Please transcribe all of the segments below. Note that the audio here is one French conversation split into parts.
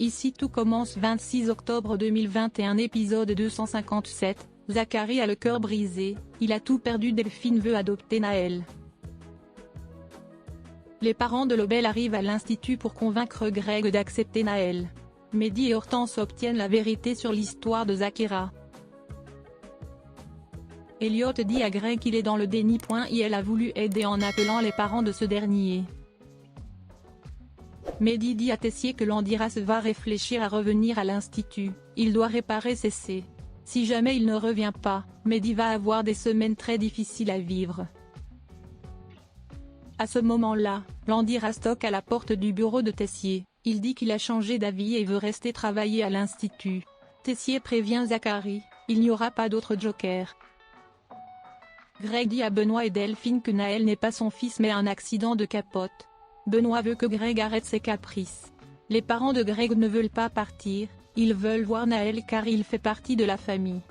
Ici tout commence 26 octobre 2021 épisode 257, Zachary a le cœur brisé, il a tout perdu. Delphine veut adopter Naël. Les parents de Lobel arrivent à l'institut pour convaincre Greg d'accepter Naël. Mehdi et Hortense obtiennent la vérité sur l'histoire de Zachary. Elliot dit à Greg qu'il est dans le déni. Il a voulu aider en appelant les parents de ce dernier. Mehdi dit à Tessier que Landiras va réfléchir à revenir à l'institut, il doit réparer Cessé. Si jamais il ne revient pas, Mehdi va avoir des semaines très difficiles à vivre. À ce moment-là, Landiras toque à la porte du bureau de Tessier, il dit qu'il a changé d'avis et veut rester travailler à l'institut. Tessier prévient Zachary, il n'y aura pas d'autre joker. Greg dit à Benoît et Delphine que Naël n'est pas son fils mais un accident de capote. Benoît veut que Greg arrête ses caprices. Les parents de Greg ne veulent pas partir, ils veulent voir Naël car il fait partie de la famille.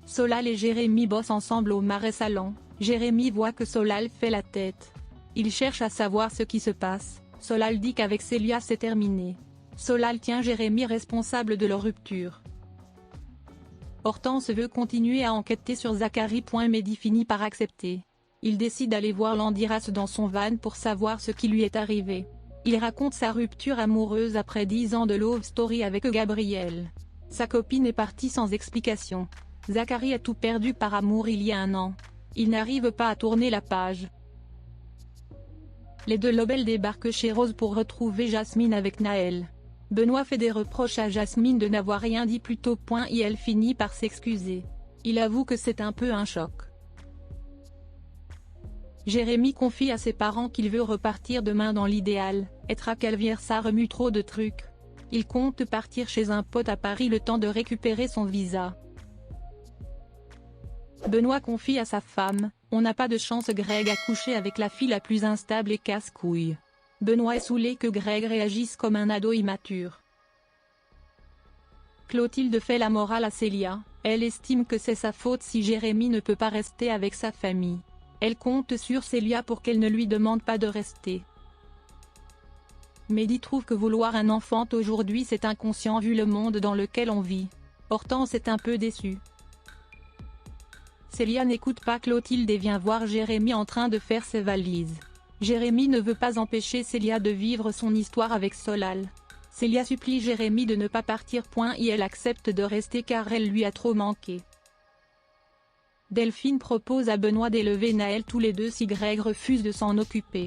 Solal et Jérémy bossent ensemble au Marais Salon. Jérémy voit que Solal fait la tête. Il cherche à savoir ce qui se passe, Solal dit qu'avec Célia c'est terminé. Solal tient Jérémy responsable de leur rupture. Hortense veut continuer à enquêter sur Zachary. Mehdi finit par accepter. Il décide d'aller voir Landiras dans son van pour savoir ce qui lui est arrivé. Il raconte sa rupture amoureuse après 10 ans de love story avec Gabrielle. Sa copine est partie sans explication. Zachary a tout perdu par amour il y a 1 an. Il n'arrive pas à tourner la page. Les deux Lobel débarquent chez Rose pour retrouver Jasmine avec Naël. Benoît fait des reproches à Jasmine de n'avoir rien dit plus tôt. Et elle finit par s'excuser. Il avoue que c'est un peu un choc. Jérémy confie à ses parents qu'il veut repartir demain dans l'idéal, être à Calvière ça remue trop de trucs. Il compte partir chez un pote à Paris le temps de récupérer son visa. Benoît confie à sa femme, on n'a pas de chance Greg a couché avec la fille la plus instable et casse-couille. Benoît est saoulé que Greg réagisse comme un ado immature. Clotilde fait la morale à Célia, elle estime que c'est sa faute si Jérémy ne peut pas rester avec sa famille. Elle compte sur Célia pour qu'elle ne lui demande pas de rester. Mehdi trouve que vouloir un enfant aujourd'hui c'est inconscient vu le monde dans lequel on vit. Hortense est un peu déçue. Célia n'écoute pas Clotilde et vient voir Jérémy en train de faire ses valises. Jérémy ne veut pas empêcher Célia de vivre son histoire avec Solal. Célia supplie Jérémy de ne pas partir. Et elle accepte de rester car elle lui a trop manqué. Delphine propose à Benoît d'élever Naël tous les deux si Greg refuse de s'en occuper.